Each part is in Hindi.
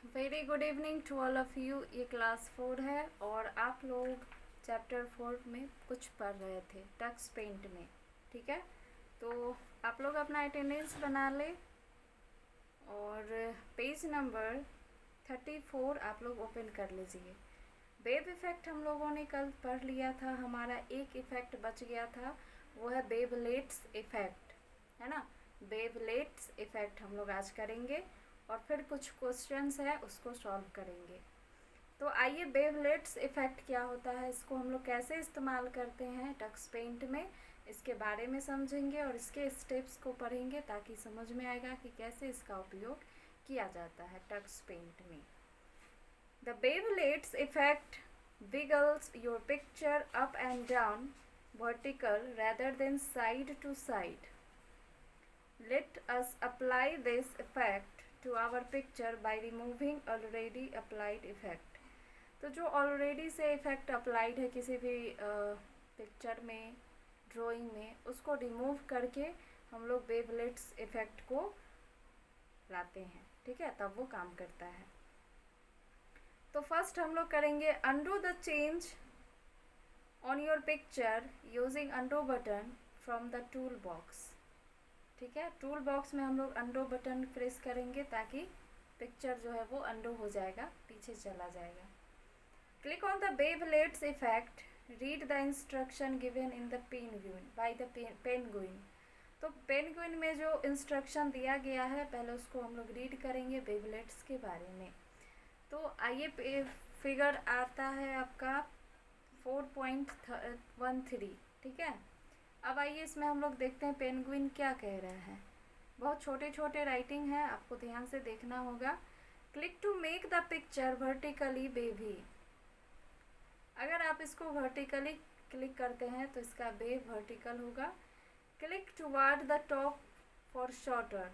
Very good evening to all of you. ये क्लास 4 है और आप लोग चैप्टर 4 में कुछ पढ़ रहे थे टक्स पेंट में। ठीक है, तो आप लोग अपना अटेंडेंस बना लें और पेज नंबर 34 आप लोग ओपन कर लीजिए। वेव इफ़ेक्ट हम लोगों ने कल पढ़ लिया था, हमारा एक इफ़ेक्ट बच गया था, वो है वेवलेट्स इफ़ेक्ट, है ना। वेवलेट्स इफ़ेक्ट हम लोग आज करेंगे और फिर कुछ क्वेश्चंस है उसको सॉल्व करेंगे। तो आइए, वेवलेट्स इफ़ेक्ट क्या होता है, इसको हम लोग कैसे इस्तेमाल करते हैं टक्स पेंट में, इसके बारे में समझेंगे और इसके स्टेप्स को पढ़ेंगे ताकि समझ में आएगा कि कैसे इसका उपयोग किया जाता है टक्स पेंट में। The Wavelets effect wiggles your picture up and down vertical rather than side to side. Let us apply this effect to our picture by removing already applied effect. तो जो ऑलरेडी से इफ़ेक्ट अप्लाइड है किसी भी पिक्चर में, ड्राइंग में, उसको रिमूव करके हम लोग वेवलेट्स इफ़ेक्ट को लाते हैं। ठीक है, तब वो काम करता है। तो फर्स्ट हम लोग करेंगे undo the change on your picture using undo button from the tool box. ठीक है, टूल बॉक्स में हम लोग अंडू बटन प्रेस करेंगे ताकि पिक्चर जो है वो अंडू हो जाएगा, पीछे चला जाएगा। Click on the wavelets effect, read the instruction given in the penguin by the penguin. तो पेंगुइन में जो इंस्ट्रक्शन दिया गया है पहले उसको हम लोग रीड करेंगे वेवलेट्स के बारे में। तो आइए, फिगर आता है आपका 4.13। ठीक है, अब आइए इसमें हम लोग देखते हैं पेंगुइन क्या कह रहा है। बहुत छोटे छोटे राइटिंग है, आपको ध्यान से देखना होगा। Click to make the picture vertically baby. अगर आप इसको वर्टिकली क्लिक करते हैं तो इसका वेव वर्टिकल होगा। Click toward the top for shorter.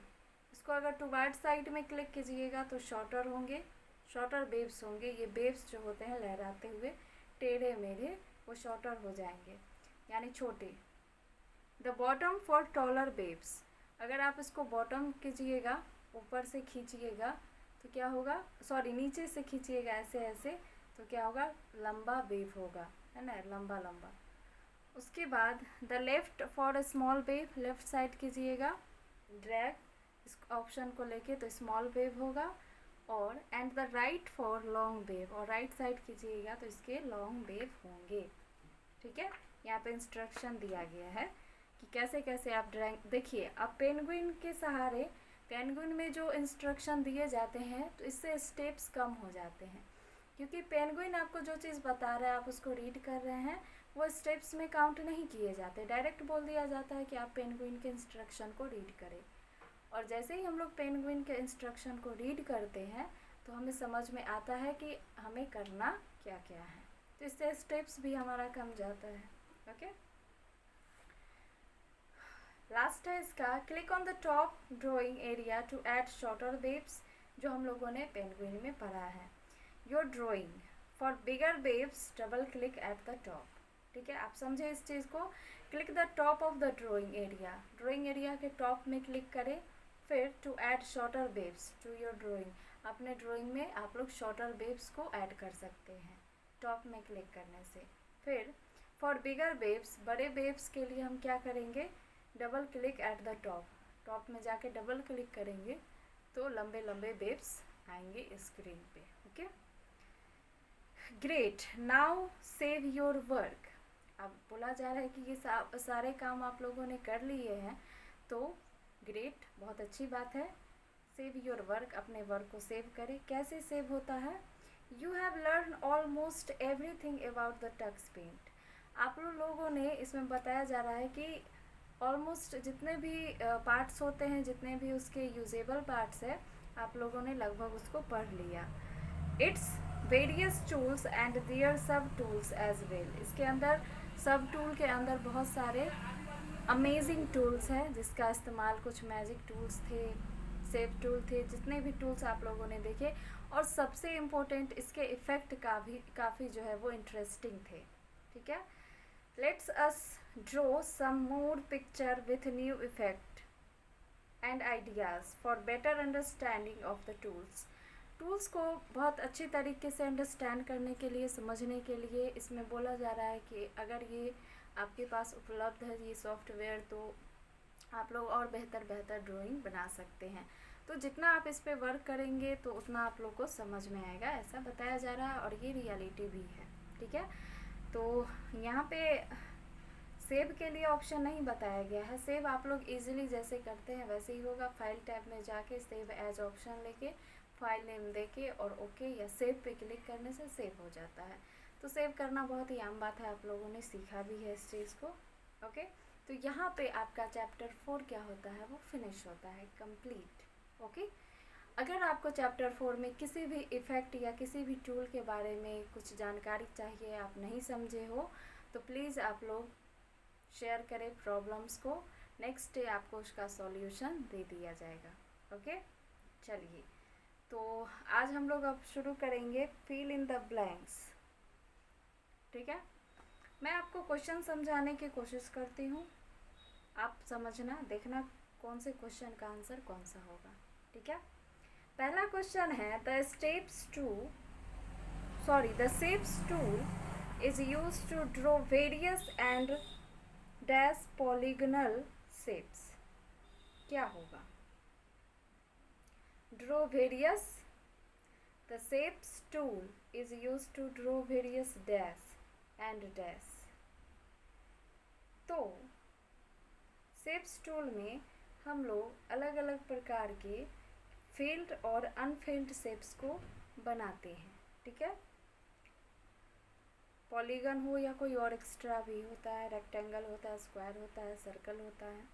इसको अगर टुवर्ड साइड में क्लिक कीजिएगा तो शॉर्टर होंगे, शॉर्टर वेव्स होंगे। ये वेव्स जो होते हैं लहराते हुए टेढ़े मेढ़े, वो शॉर्टर हो जाएंगे यानी छोटे। The bottom for taller waves. अगर आप इसको बॉटम कीजिएगा, ऊपर से खींचिएगा तो क्या होगा, सॉरी नीचे से खींचिएगा ऐसे ऐसे, तो क्या होगा, लंबा वेव होगा, है ना, लंबा लंबा। उसके बाद the left for small wave, left side कीजिएगा ड्रैग इस ऑप्शन को लेके तो स्मॉल वेव होगा। और and the right for long wave, और राइट साइड कीजिएगा तो इसके लॉन्ग वेव होंगे। ठीक है, यहाँ पे इंस्ट्रक्शन दिया गया है कि कैसे कैसे आप ड्राइंग। देखिए, अब पेंगुइन के सहारे, पेंगुइन में जो इंस्ट्रक्शन दिए जाते हैं तो इससे स्टेप्स कम हो जाते हैं, क्योंकि पेंगुइन आपको जो चीज़ बता रहा है आप उसको रीड कर रहे हैं, वो स्टेप्स में काउंट नहीं किए जाते, डायरेक्ट बोल दिया जाता है कि आप पेंगुइन के इंस्ट्रक्शन को रीड करें। और जैसे ही हम लोग पेंगुइन के इंस्ट्रक्शन को रीड करते हैं तो हमें समझ में आता है कि हमें करना क्या क्या है, तो इससे स्टेप्स भी हमारा कम जाता है। ओके, लास्ट है इसका, click on the top drawing area to add shorter waves, जो हम लोगों ने पेंगुइन में पढ़ा है। Your drawing for bigger waves, double click at the top. ठीक है, आप समझे इस चीज़ को। Click the top of the drawing area, drawing area के टॉप में क्लिक करें। फिर to add shorter waves to your drawing, अपने ड्राइंग में आप लोग शॉर्टर वेव्स को ऐड कर सकते हैं टॉप में क्लिक करने से। फिर फॉर बिगर वेव्स, बड़े वेव्स के लिए हम क्या करेंगे, double click at the top, top में जाके डबल क्लिक करेंगे तो लंबे लंबे वेव्स आएंगे स्क्रीन पे। Okay, great, now save your work. अब बोला जा रहा है कि ये सारे काम आप लोगों ने कर लिए हैं, तो ग्रेट, बहुत अच्छी बात है। सेव योर वर्क, अपने वर्क को सेव करें। कैसे सेव होता है, you have learn almost everything about the Tux Paint. आप लोगों ने, इसमें बताया जा रहा है कि ऑलमोस्ट जितने भी पार्ट्स होते हैं, जितने भी उसके यूजेबल पार्ट्स है, आप लोगों ने लगभग उसको पढ़ लिया। Its various tools and their sub tools as well. इसके अंदर सब टूल के अंदर बहुत सारे अमेजिंग टूल्स हैं जिसका इस्तेमाल, कुछ मैजिक टूल्स थे, सेव टूल थे, जितने भी टूल्स आप लोगों ने देखे। और सबसे इम्पोर्टेंट, इसके इफ़ेक्ट काफ़ी जो है वो इंटरेस्टिंग थे। ठीक है, let's us draw some more picture with new effect and ideas for better understanding of the tools. Tools को बहुत अच्छी तरीके से अंडरस्टैंड करने के लिए, समझने के लिए इसमें बोला जा रहा है कि अगर ये आपके पास उपलब्ध है ये सॉफ्टवेयर, तो आप लोग और बेहतर ड्राइंग बना सकते हैं। तो जितना आप इस पे वर्क करेंगे तो उतना आप लोग को समझ में आएगा, ऐसा बताया जा रहा है और ये रियलिटी भी है। ठीक है, तो यहाँ पे सेव के लिए ऑप्शन नहीं बताया गया है। सेव आप लोग इजीली जैसे करते हैं वैसे ही होगा। फाइल टैब में जाके सेव एज ऑप्शन लेके फाइल नेम देके और ओके या सेव पे क्लिक करने से सेव हो जाता है। तो सेव करना बहुत ही आम बात है, आप लोगों ने सीखा भी है इस चीज़ को। ओके, तो यहाँ पे आपका चैप्टर 4 क्या होता है, वो फिनिश होता है, कंप्लीट। ओके, अगर आपको चैप्टर 4 में किसी भी इफ़ेक्ट या किसी भी टूल के बारे में कुछ जानकारी चाहिए, आप नहीं समझे हो, तो प्लीज़ आप लोग शेयर करें प्रॉब्लम्स को। नेक्स्ट डे आपको उसका सॉल्यूशन दे दिया जाएगा। ओके, चलिए, तो आज हम लोग अब शुरू करेंगे फिल इन द ब्लैंक्स। ठीक है, मैं आपको क्वेश्चन समझाने की कोशिश करती हूँ, आप समझना, देखना कौन से क्वेश्चन का आंसर कौन सा होगा। ठीक है, पहला क्वेश्चन है the shapes tool is use to draw various and dash polygonal shapes. क्या होगा? Draw various, the shapes tool is use to draw various dash and dash. तो शेप्स टूल में हम लोग अलग अलग प्रकार के फील्ड और अनफील्ड शेप्स को बनाते हैं। ठीक है, पॉलीगन हो या कोई और एक्स्ट्रा भी होता है, रेक्टेंगल होता है, स्क्वायर होता है, सर्कल होता है।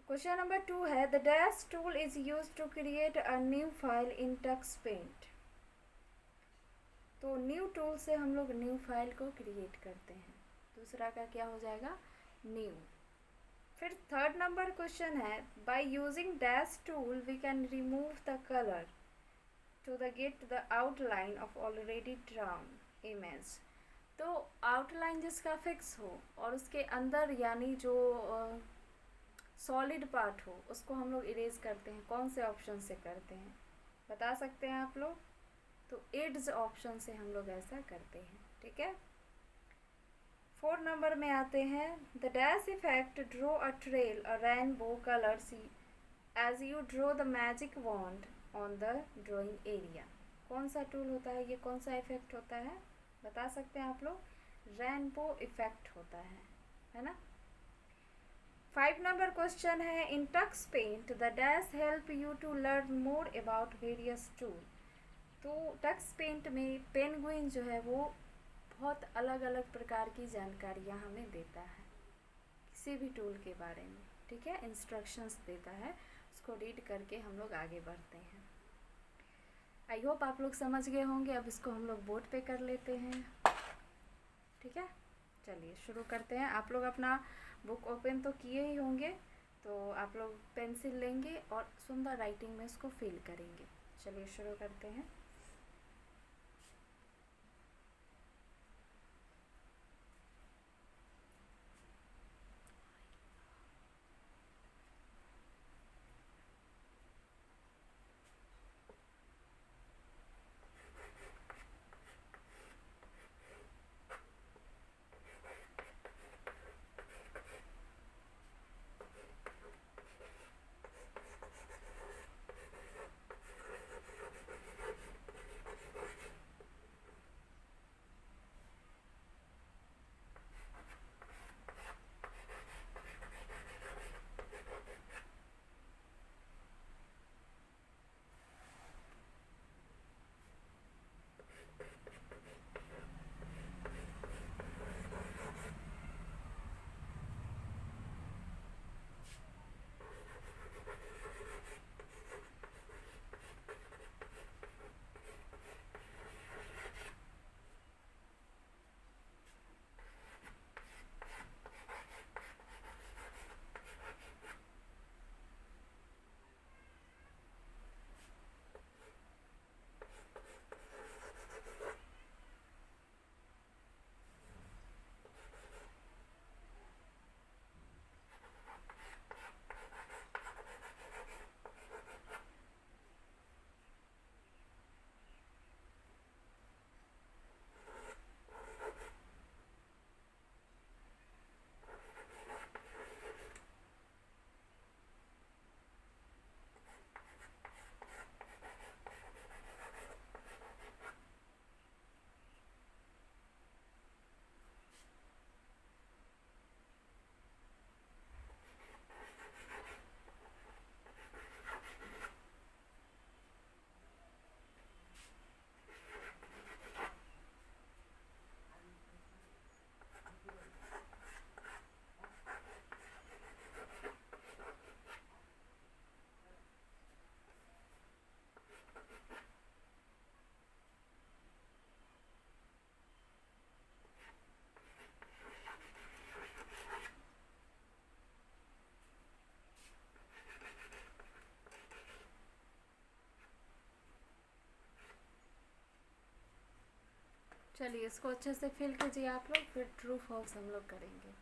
क्वेश्चन नंबर 2 है the dash tool is use to create a new file in Tux Paint. तो न्यू टूल से हम लोग न्यू फाइल को क्रिएट करते हैं। दूसरा का क्या हो जाएगा? न्यू। फिर थर्ड नंबर क्वेश्चन है by using dash tool we can remove the colour to the gate the outline of already drawn image. तो आउटलाइन जिसका फिक्स हो और उसके अंदर यानी जो सॉलिड पार्ट हो उसको हम लोग इरेज करते हैं। कौन से ऑप्शन से करते हैं बता सकते हैं आप लोग? तो एड्स ऑप्शन से हम लोग ऐसा करते हैं। ठीक है, 4 नंबर में आते हैं the dash effect draw a trail a rainbow colour see as you draw the magic wand on the drawing area. कौन सा टूल होता है ये, कौन सा इफेक्ट होता है बता सकते हैं आप लोग? रेनबो इफेक्ट होता है ना। 5 नंबर क्वेश्चन है in Tux Paint the dash help you to learn more about various tool. तो टक्स पेंट में पेंगुइन जो है वो बहुत अलग अलग प्रकार की जानकारियाँ हमें देता है किसी भी टूल के बारे में। ठीक है, इंस्ट्रक्शंस देता है, उसको रीड करके हम लोग आगे बढ़ते हैं। आई होप आप लोग समझ गए होंगे। अब इसको हम लोग बोर्ड पे कर लेते हैं। ठीक है, चलिए शुरू करते हैं। आप लोग अपना बुक ओपन तो किए ही होंगे, तो आप लोग पेंसिल लेंगे और सुंदर राइटिंग में इसको फिल करेंगे। चलिए शुरू करते हैं। चलिए इसको अच्छे से फिल कीजिए आप लोग, फिर ट्रू फॉल्स हम लोग करेंगे।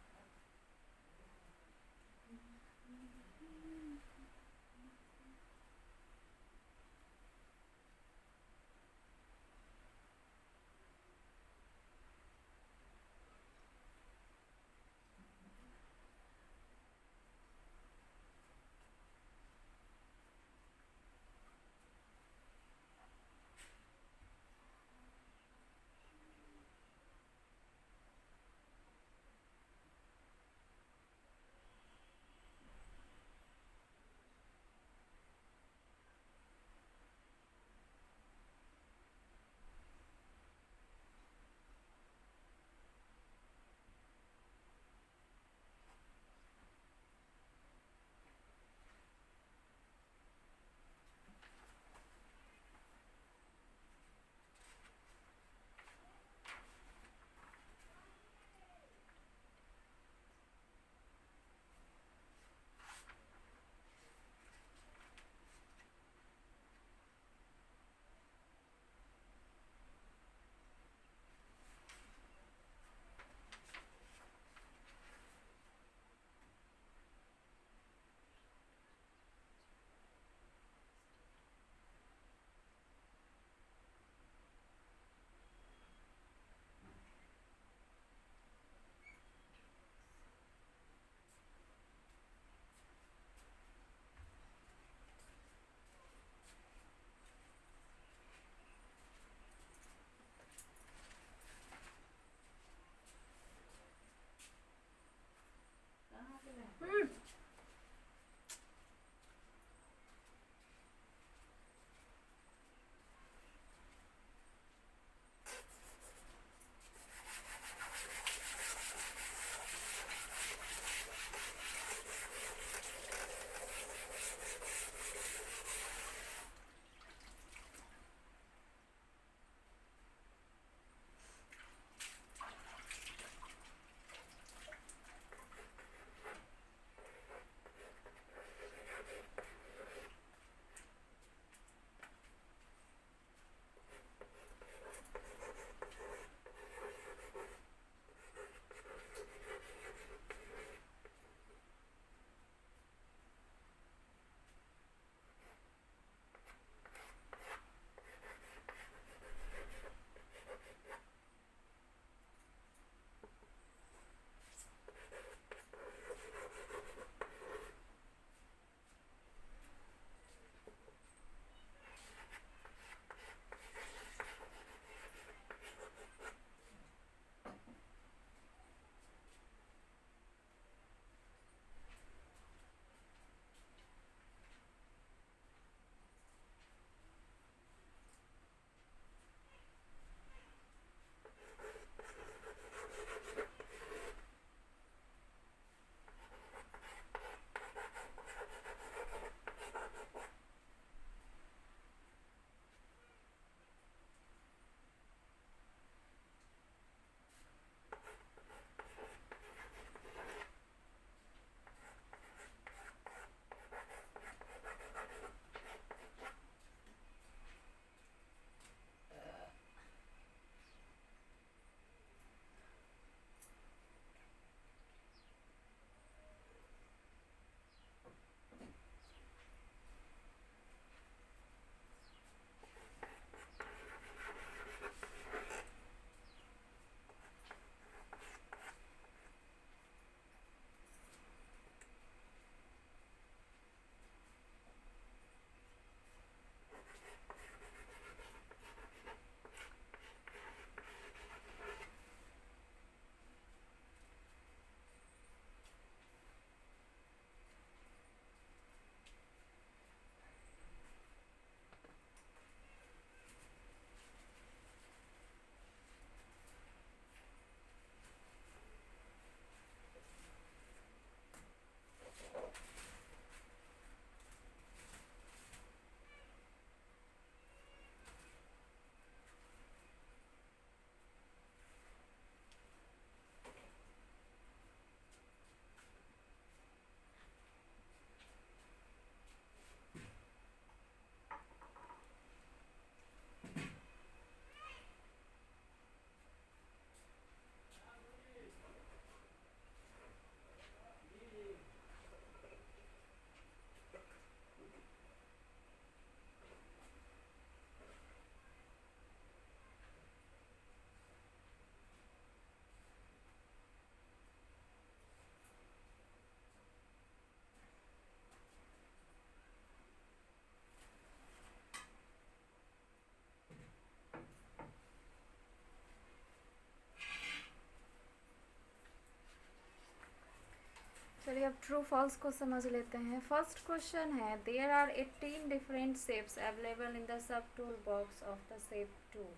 चलिए अब ट्रू फॉल्स को समझ लेते हैं। फर्स्ट क्वेश्चन है, there are 18 different shapes available in the sub tool box of the shape tool.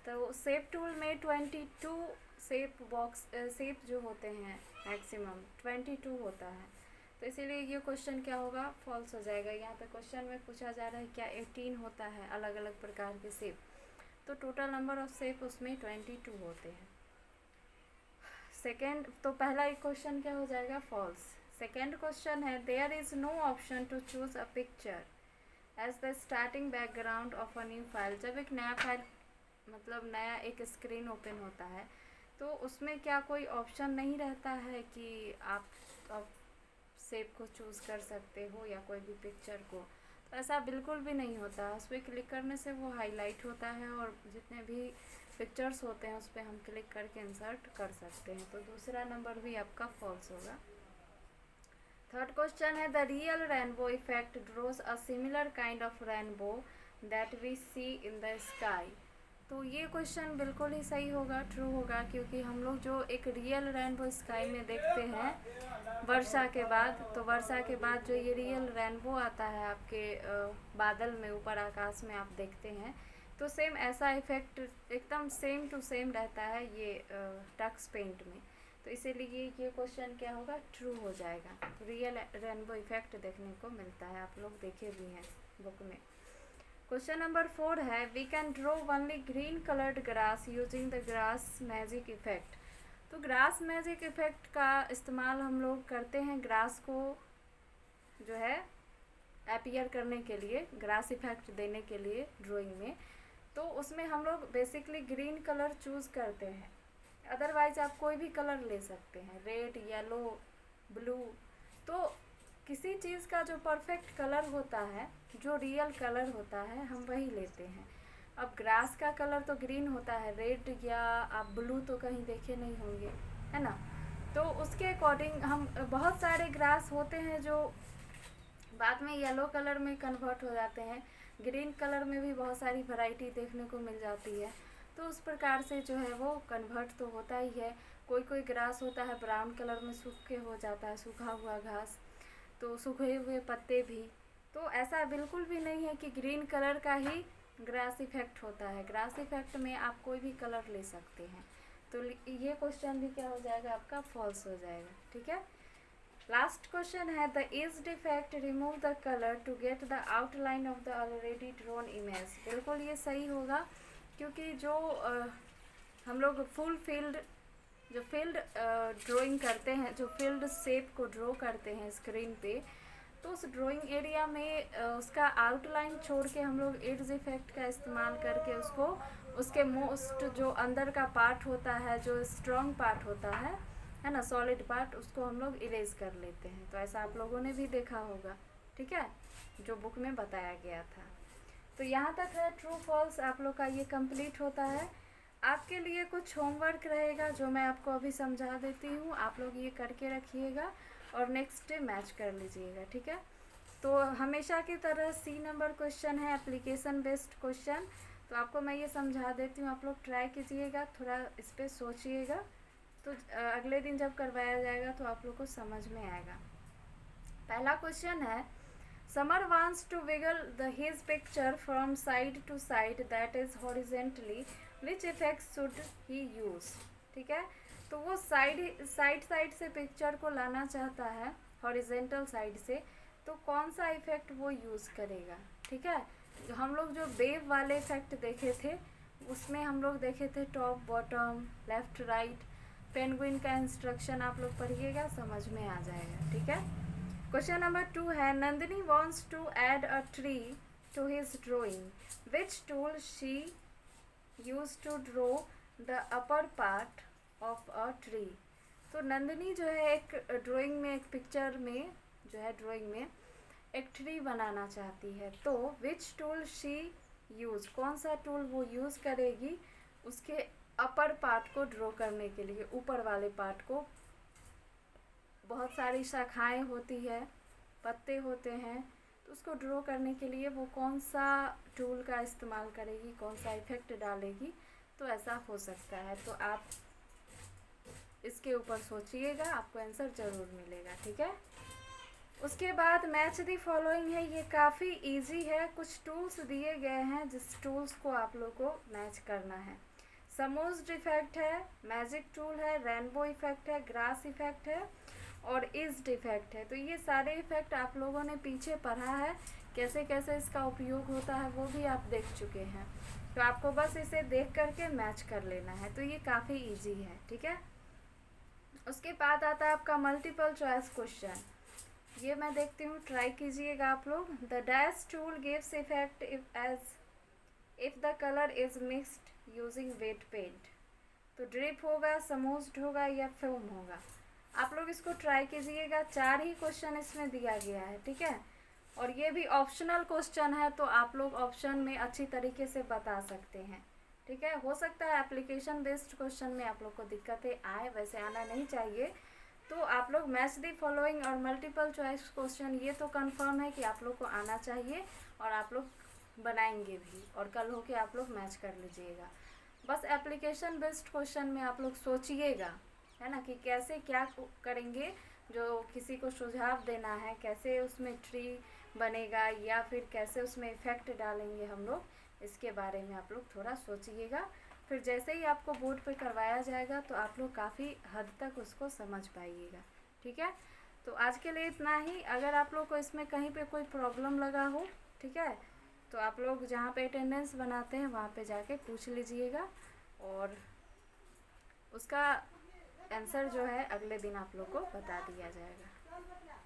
तो शेप टूल में 22 शेप जो होते हैं मैक्सिमम 22 होता है, तो इसीलिए ये क्वेश्चन क्या होगा, फॉल्स हो जाएगा। यहाँ पे क्वेश्चन में पूछा जा रहा है क्या 18 होता है अलग अलग प्रकार के शेप, तो टोटल नंबर ऑफ शेप उसमें 22 होते हैं। सेकेंड, तो पहला एक क्वेश्चन क्या हो जाएगा, फॉल्स। सेकेंड क्वेश्चन है, there is no option to choose a picture as the starting background of a new file. जब एक नया फाइल मतलब नया एक स्क्रीन ओपन होता है तो उसमें क्या कोई ऑप्शन नहीं रहता है कि आप शेप को चूज़ कर सकते हो या कोई भी पिक्चर को, तो ऐसा बिल्कुल भी नहीं होता। उस पर क्लिक करने से वो हाईलाइट होता है और जितने भी पिक्चर्स होते हैं उस पर हम क्लिक करके इंसर्ट कर सकते हैं, तो दूसरा नंबर भी आपका फॉल्स होगा। थर्ड क्वेश्चन है, the real rainbow effect draws a similar kind of rainbow that we see in the sky. तो ये क्वेश्चन बिल्कुल ही सही होगा, ट्रू होगा, क्योंकि हम लोग जो एक रियल रेनबो स्काई में देखते हैं वर्षा के बाद, तो वर्षा के बाद जो ये रियल रेनबो आता है आपके बादल में ऊपर आकाश में आप देखते हैं, तो सेम ऐसा इफ़ेक्ट एकदम सेम टू सेम रहता है ये टक्स पेंट में, तो इसीलिए ये क्वेश्चन क्या होगा, ट्रू हो जाएगा। रियल रेनबो इफेक्ट देखने को मिलता है, आप लोग देखे भी हैं बुक में। क्वेश्चन नंबर 4 है, we can draw only green coloured grass using the grass magic effect. तो ग्रास मैजिक इफेक्ट का इस्तेमाल हम लोग करते हैं ग्रास को जो है अपीयर करने के लिए, ग्रास इफेक्ट देने के लिए ड्राइंग में, तो उसमें हम लोग बेसिकली ग्रीन कलर चूज़ करते हैं। अदरवाइज आप कोई भी कलर ले सकते हैं, रेड, येलो, ब्लू, तो किसी चीज़ का जो परफेक्ट कलर होता है, जो रियल कलर होता है, हम वही लेते हैं। अब ग्रास का कलर तो ग्रीन होता है, रेड या आप ब्लू तो कहीं देखे नहीं होंगे, है ना, तो उसके अकॉर्डिंग हम बहुत सारे ग्रास होते हैं जो बाद में येलो कलर में कन्वर्ट हो जाते हैं, ग्रीन कलर में भी बहुत सारी वैरायटी देखने को मिल जाती है, तो उस प्रकार से जो है वो कन्वर्ट तो होता ही है। कोई कोई ग्रास होता है ब्राउन कलर में सूख के हो जाता है, सूखा हुआ घास, तो सूखे हुए पत्ते भी, तो ऐसा बिल्कुल भी नहीं है कि ग्रीन कलर का ही ग्रास इफेक्ट होता है। ग्रास इफेक्ट में आप कोई भी कलर ले सकते हैं, तो ये क्वेश्चन भी क्या हो जाएगा, आपका फॉल्स हो जाएगा, ठीक है। लास्ट क्वेश्चन है, the is defect remove the colour to get the outline of the already drawn image. बिल्कुल ये सही होगा, क्योंकि जो हम लोग फुल फील्ड ड्राइंग करते हैं, जो फील्ड शेप को ड्रॉ करते हैं स्क्रीन पे, तो उस ड्राइंग एरिया में उसका आउटलाइन छोड़ के हम लोग एड्ज इफेक्ट का इस्तेमाल करके उसको उसके मोस्ट जो अंदर का पार्ट होता है, जो स्ट्रॉन्ग पार्ट होता है ना, सॉलिड पार्ट, उसको हम लोग इरेज कर लेते हैं। तो ऐसा आप लोगों ने भी देखा होगा, ठीक है, जो बुक में बताया गया था। तो यहाँ तक है ट्रू फॉल्स आप लोग का ये कंप्लीट होता है। आपके लिए कुछ होमवर्क रहेगा जो मैं आपको अभी समझा देती हूँ, आप लोग ये करके रखिएगा और नेक्स्ट डे मैच कर लीजिएगा, ठीक है। तो हमेशा की तरह सी नंबर क्वेश्चन है एप्लीकेशन बेस्ड क्वेश्चन, तो आपको मैं ये समझा देती हूँ, आप लोग ट्राई कीजिएगा, थोड़ा इस पर सोचिएगा, तो अगले दिन जब करवाया जाएगा तो आप लोग को समझ में आएगा। पहला क्वेश्चन है, summer wants to wiggle his picture from side to side that is horizontally, which effects should he use। ठीक है, तो वो साइड से पिक्चर को लाना चाहता है हॉरिजेंटल साइड से, तो कौन सा इफेक्ट वो यूज़ करेगा, ठीक है। हम लोग जो वेव वाले इफेक्ट देखे थे उसमें हम लोग देखे थे top bottom left right, penguin का इंस्ट्रक्शन आप लोग पढ़िएगा, समझ में आ जाएगा, ठीक है। क्वेश्चन नंबर 2 है, Nandini wants to add a tree to his drawing, which tool she used to draw the upper part of a tree। तो नंदिनी जो है एक ड्राइंग में, एक पिक्चर में जो है ड्राइंग में एक ट्री बनाना चाहती है, तो विच टूल शी यूज़, कौन सा टूल वो यूज़ करेगी उसके अपर पार्ट को ड्रॉ करने के लिए, ऊपर वाले पार्ट को। बहुत सारी शाखाएं होती है, पत्ते होते हैं, तो उसको ड्रॉ करने के लिए वो कौन सा टूल का इस्तेमाल करेगी, कौन सा इफेक्ट डालेगी, तो ऐसा हो सकता है। तो आप इसके ऊपर सोचिएगा, आपको आंसर ज़रूर मिलेगा। ठीक है, उसके बाद मैच दी फॉलोइंग है, ये काफ़ी इजी है। कुछ टूल्स दिए गए हैं जिस टूल्स को आप लोग को मैच करना है। समोज्ड इफेक्ट है, मैजिक टूल है, रेनबो इफेक्ट है, ग्रास इफेक्ट है और इज्ड इफेक्ट है। तो ये सारे इफेक्ट आप लोगों ने पीछे पढ़ा है, कैसे कैसे इसका उपयोग होता है वो भी आप देख चुके हैं। तो आपको बस इसे देख करके मैच कर लेना है। तो ये काफ़ी इजी है। ठीक है, उसके बाद आता है आपका मल्टीपल चॉइस क्वेश्चन। ये मैं देखती हूँ, ट्राई कीजिएगा आप लोग। The dash tool gives effect if the colour is mixed using wet paint. तो ड्रिप होगा, समोज्ड होगा या फिल्म होगा। आप लोग इसको ट्राई कीजिएगा। 4 ही क्वेश्चन इसमें दिया गया है। ठीक है, और ये भी ऑप्शनल क्वेश्चन है, तो आप लोग ऑप्शन में अच्छी तरीके से बता सकते हैं। ठीक है, हो सकता है एप्लीकेशन बेस्ड क्वेश्चन में आप लोग को दिक्कतें आए, वैसे आना नहीं चाहिए। तो आप लोग मैच दी फॉलोइंग और मल्टीपल चॉइस क्वेश्चन ये तो कंफर्म है कि आप लोग को आना चाहिए और आप लोग बनाएंगे भी, और कल होके आप लोग मैच कर लीजिएगा। बस एप्लीकेशन बेस्ड क्वेश्चन में आप लोग सोचिएगा, है ना, कि कैसे क्या करेंगे। जो किसी को सुझाव देना है, कैसे उसमें ट्री बनेगा या फिर कैसे उसमें इफेक्ट डालेंगे हम लोग, इसके बारे में आप लोग थोड़ा सोचिएगा। फिर जैसे ही आपको बोर्ड पे करवाया जाएगा तो आप लोग काफ़ी हद तक उसको समझ पाइएगा। ठीक है, तो आज के लिए इतना ही। अगर आप लोग को इसमें कहीं पे कोई प्रॉब्लम लगा हो, ठीक है, तो आप लोग जहाँ पे अटेंडेंस बनाते हैं वहाँ पे जाके पूछ लीजिएगा, और उसका आंसर जो है अगले दिन आप लोग को बता दिया जाएगा।